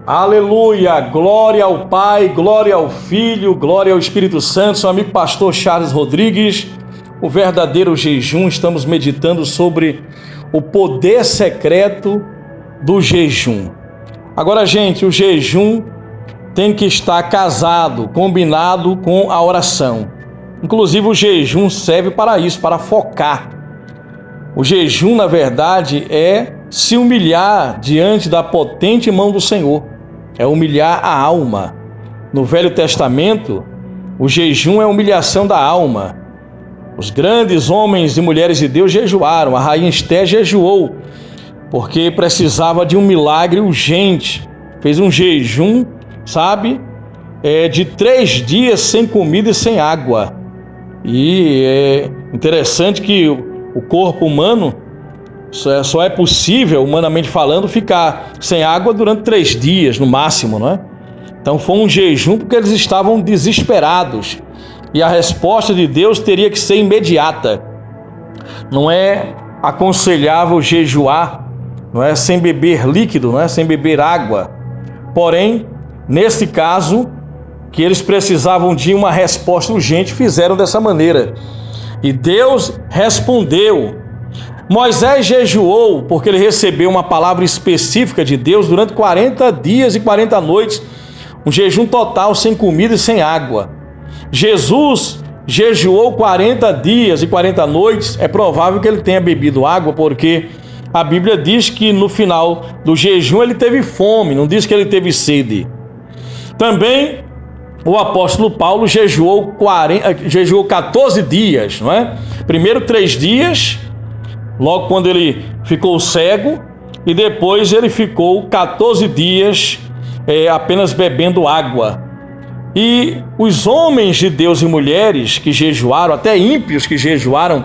Aleluia, glória ao Pai, glória ao Filho, glória ao Espírito Santo. Seu amigo pastor Charles Rodrigues, o verdadeiro jejum. Estamos meditando sobre o poder secreto do jejum. Agora, gente, o jejum tem que estar casado, combinado com a oração. Inclusive o jejum serve para isso, para focar. O jejum, na verdade, é se humilhar diante da potente mão do Senhor. É humilhar a alma. No Velho Testamento, o jejum é a humilhação da alma. Os grandes homens e mulheres de Deus jejuaram. A rainha Esté jejuou, porque precisava de um milagre urgente. Fez um jejum, de 3 dias sem comida e sem água. E é interessante que o corpo humano só é possível, humanamente falando, ficar sem água durante 3 dias no máximo, não é? Então foi um jejum porque eles estavam desesperados e a resposta de Deus teria que ser imediata. Não é aconselhável jejuar, não é sem beber líquido, não é sem beber água. Porém, nesse caso, que eles precisavam de uma resposta urgente, fizeram dessa maneira. E Deus respondeu. Moisés jejuou porque ele recebeu uma palavra específica de Deus durante 40 dias e 40 noites, um jejum total sem comida e sem água. Jesus jejuou 40 dias e 40 noites, é provável que ele tenha bebido água, porque a Bíblia diz que no final do jejum ele teve fome, não diz que ele teve sede. Também o apóstolo Paulo jejuou 14 dias, não é? Primeiro 3 dias, logo quando ele ficou cego, e depois ele ficou 14 dias apenas bebendo água. E os homens de Deus e mulheres que jejuaram, até ímpios que jejuaram,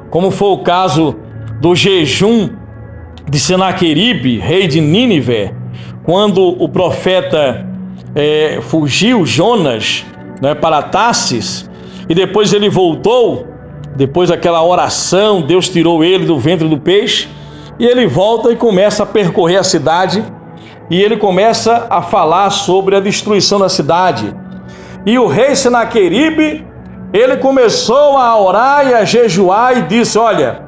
como foi o caso do jejum de Senaqueribe, rei de Nínive, quando o profeta fugiu, Jonas, para Tarsis, e depois ele voltou. Depois daquela oração, Deus tirou ele do ventre do peixe, e ele volta e começa a percorrer a cidade, e ele começa a falar sobre a destruição da cidade. E o rei Senaqueribe, ele começou a orar e a jejuar e disse: olha,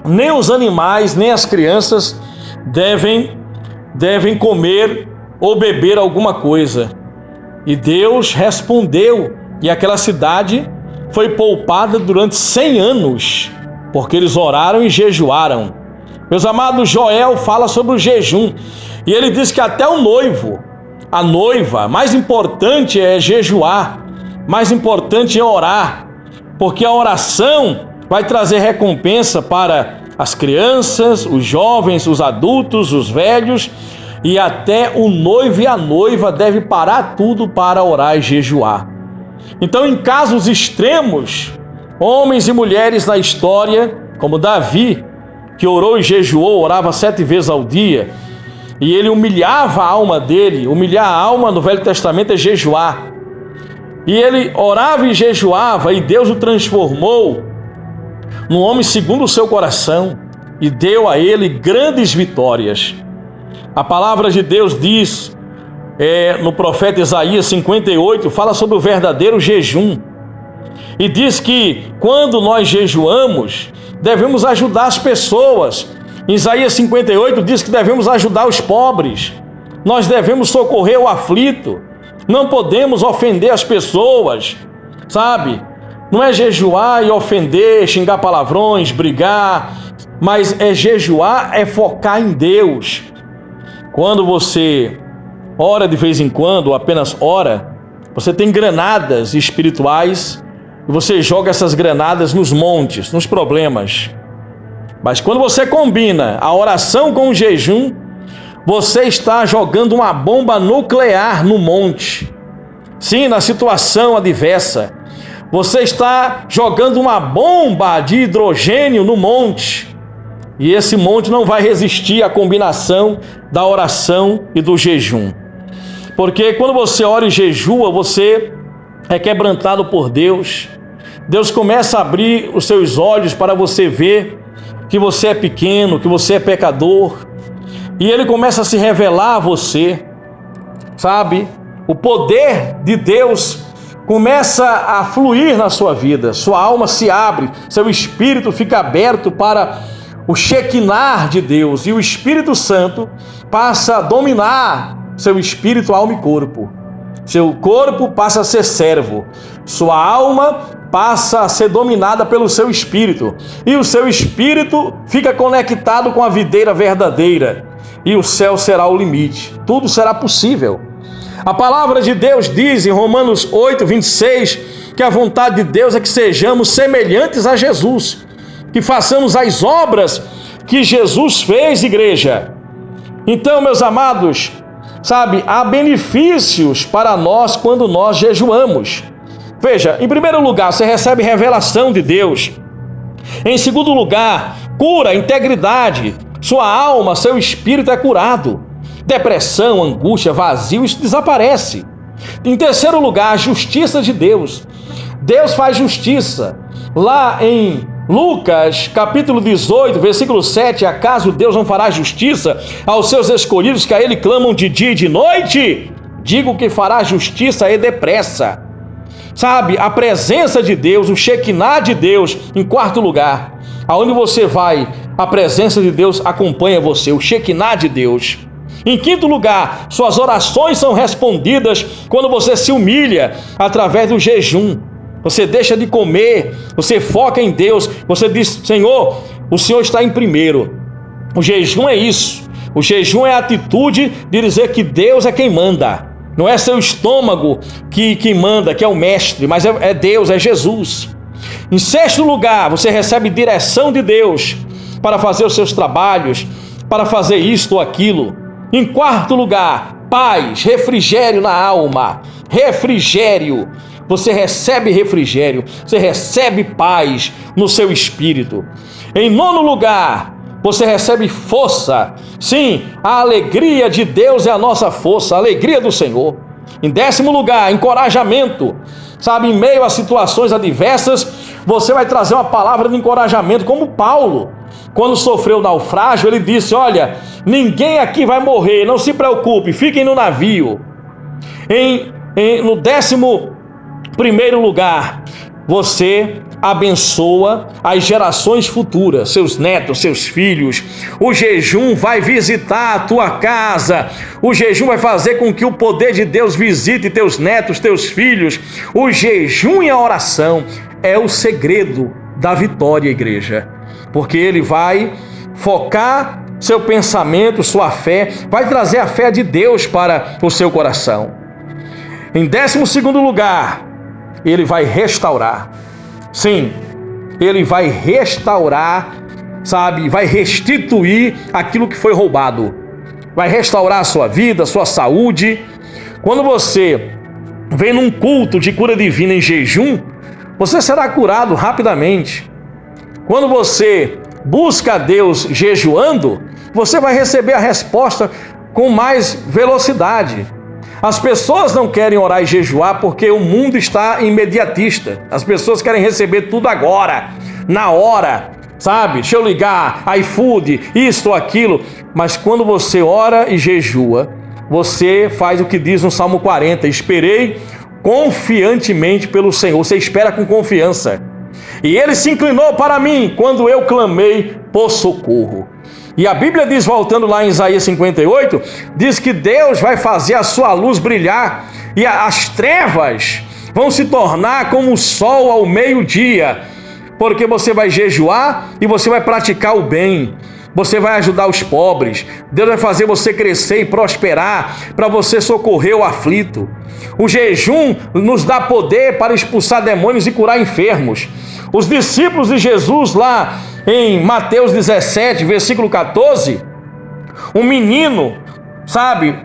nem os animais, nem as crianças devem comer ou beber alguma coisa. E Deus respondeu, e aquela cidade foi poupada durante 100 anos, porque eles oraram e jejuaram. Meus amados, Joel fala sobre o jejum, e ele diz que até o noivo, a noiva, mais importante é jejuar, mais importante é orar, porque a oração vai trazer recompensa para as crianças, os jovens, os adultos, os velhos, e até o noivo e a noiva devem parar tudo para orar e jejuar. Então, em casos extremos, homens e mulheres na história, como Davi, que orou e jejuou, orava 7 vezes ao dia, e ele humilhava a alma dele. Humilhar a alma no Velho Testamento é jejuar. E ele orava e jejuava, e Deus o transformou num homem segundo o seu coração, e deu a ele grandes vitórias. A palavra de Deus diz, no profeta Isaías 58, fala sobre o verdadeiro jejum. E diz que quando nós jejuamos, devemos ajudar as pessoas. Em Isaías 58 diz que devemos ajudar os pobres. Nós devemos socorrer o aflito. Não podemos ofender as pessoas, Não é jejuar e ofender, xingar palavrões, brigar, mas é jejuar, é focar em Deus. Quando você ora de vez em quando, ou apenas ora, você tem granadas espirituais e você joga essas granadas nos montes, nos problemas. Mas quando você combina a oração com o jejum, você está jogando uma bomba nuclear no monte. Sim, na situação adversa. Você está jogando uma bomba de hidrogênio no monte. E esse monte não vai resistir à combinação da oração e do jejum. Porque quando você ora e jejua, você é quebrantado por Deus. Deus começa a abrir os seus olhos para você ver que você é pequeno, que você é pecador. E Ele começa a se revelar a você. sabe, o poder de Deus começa a fluir na sua vida, sua alma se abre, seu espírito fica aberto para o Shekinah de Deus, e o Espírito Santo passa a dominar seu espírito, alma e corpo. Seu corpo passa a ser servo, sua alma passa a ser dominada pelo seu espírito, e o seu espírito fica conectado com a videira verdadeira, e o céu será o limite, tudo será possível. A palavra de Deus diz em Romanos 8, 26, que a vontade de Deus é que sejamos semelhantes a Jesus, que façamos as obras que Jesus fez, igreja. Então, meus amados, sabe, há benefícios para nós quando nós jejuamos. Veja, em primeiro lugar, você recebe revelação de Deus. Em segundo lugar, cura, integridade. Sua alma, seu espírito é curado. Depressão, angústia, vazio, isso desaparece. Em terceiro lugar, a justiça de Deus. Deus faz justiça. Lá em Lucas, capítulo 18, versículo 7, acaso Deus não fará justiça aos seus escolhidos que a Ele clamam de dia e de noite? Digo que fará justiça e depressa. Sabe, a presença de Deus, o Shekinah de Deus. Em quarto lugar, aonde você vai, a presença de Deus acompanha você, o Shekinah de Deus. Em quinto lugar, suas orações são respondidas quando você se humilha através do jejum. Você deixa de comer, você foca em Deus, você diz: Senhor, o Senhor está em primeiro. O jejum é isso. O jejum é a atitude de dizer que Deus é quem manda. Não é seu estômago que manda, que é o mestre, mas é Deus, é Jesus. Em sexto lugar, você recebe direção de Deus para fazer os seus trabalhos, para fazer isto ou aquilo. Em quarto lugar, paz, refrigério na alma. Refrigério. Você recebe refrigério, você recebe paz no seu espírito. Em nono lugar, você recebe força. Sim, a alegria de Deus é a nossa força, a alegria do Senhor. Em décimo lugar, encorajamento. Sabe, em meio a situações adversas, você vai trazer uma palavra de encorajamento, como Paulo. Quando sofreu o naufrágio, ele disse: olha, ninguém aqui vai morrer, não se preocupe, fiquem no navio. No 11º lugar, você abençoa as gerações futuras, seus netos, seus filhos. O jejum vai visitar a tua casa. O jejum vai fazer com que o poder de Deus visite teus netos, teus filhos. O jejum e a oração é o segredo da vitória, igreja, porque ele vai focar seu pensamento, sua fé, vai trazer a fé de Deus para o seu coração. Em 12º lugar, ele vai restaurar. Sim, ele vai restaurar, sabe, vai restituir aquilo que foi roubado. Vai restaurar a sua vida, a sua saúde. Quando você vem num culto de cura divina em jejum, você será curado rapidamente. Quando você busca a Deus jejuando, você vai receber a resposta com mais velocidade. As pessoas não querem orar e jejuar porque o mundo está imediatista. As pessoas querem receber tudo agora, na hora, sabe? Deixa eu ligar, iFood, isto ou aquilo. Mas quando você ora e jejua, você faz o que diz no Salmo 40: esperei confiantemente pelo Senhor. Você espera com confiança. E ele se inclinou para mim quando eu clamei por socorro. E a Bíblia diz, voltando lá em Isaías 58, diz que Deus vai fazer a sua luz brilhar e as trevas vão se tornar como o sol ao meio-dia, porque você vai jejuar e você vai praticar o bem. Você vai ajudar os pobres. Deus vai fazer você crescer e prosperar para você socorrer o aflito. O jejum nos dá poder para expulsar demônios e curar enfermos. Os discípulos de Jesus lá em Mateus 17, versículo 14, um menino, sabe,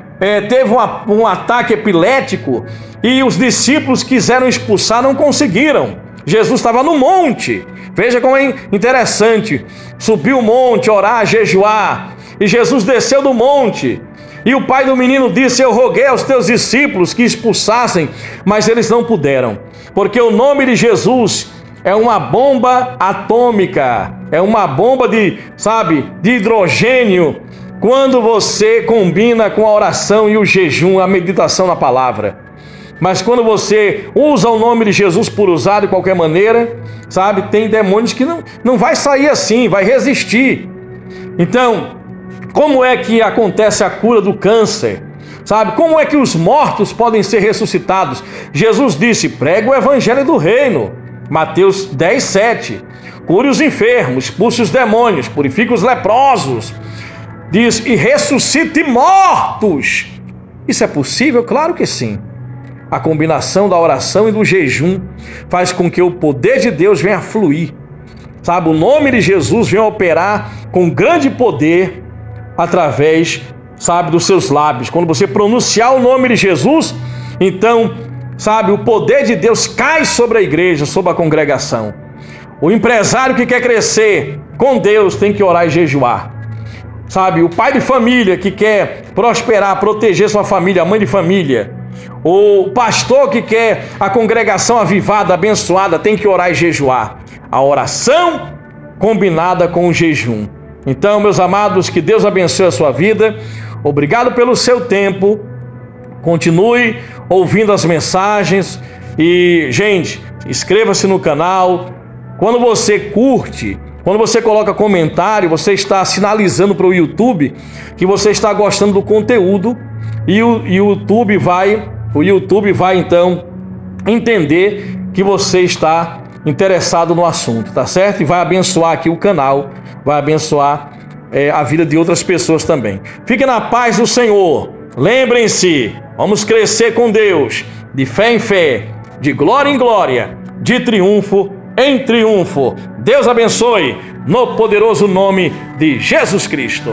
teve um ataque epilético e os discípulos quiseram expulsar, não conseguiram. Jesus estava no monte. Veja como é interessante. Subiu o monte, orar, jejuar. E Jesus desceu do monte. E o pai do menino disse: eu roguei aos teus discípulos que expulsassem, mas eles não puderam. Porque o nome de Jesus é uma bomba atômica. É uma bomba de hidrogênio quando você combina com a oração e o jejum, a meditação na palavra. Mas quando você usa o nome de Jesus por usar de qualquer maneira, sabe, tem demônios que não vai sair assim, vai resistir. Então, como é que acontece a cura do câncer? Sabe, como é que os mortos podem ser ressuscitados? Jesus disse, pregue o evangelho do reino. Mateus 10, 7. Cure os enfermos, expulse os demônios, purifique os leprosos. Diz, e ressuscite mortos. Isso é possível? Claro que sim. A combinação da oração e do jejum faz com que o poder de Deus venha a fluir. Sabe, o nome de Jesus vem a operar com grande poder através, sabe, dos seus lábios. Quando você pronunciar o nome de Jesus, então, sabe, o poder de Deus cai sobre a igreja, sobre a congregação. O empresário que quer crescer com Deus tem que orar e jejuar. Sabe, o pai de família que quer prosperar, proteger sua família, a mãe de família, o pastor que quer a congregação avivada, abençoada, tem que orar e jejuar. A oração combinada com o jejum. Então, meus amados, que Deus abençoe a sua vida. Obrigado pelo seu tempo. Continue ouvindo as mensagens. E, gente, inscreva-se no canal. Quando você curte, quando você coloca comentário, você está sinalizando para o YouTube que você está gostando do conteúdo. E o YouTube vai então entender que você está interessado no assunto, tá certo? E vai abençoar aqui o canal, vai abençoar a vida de outras pessoas também. Fiquem na paz do Senhor. Lembrem-se, vamos crescer com Deus, de fé em fé, de glória em glória, de triunfo em triunfo. Deus abençoe, no poderoso nome de Jesus Cristo.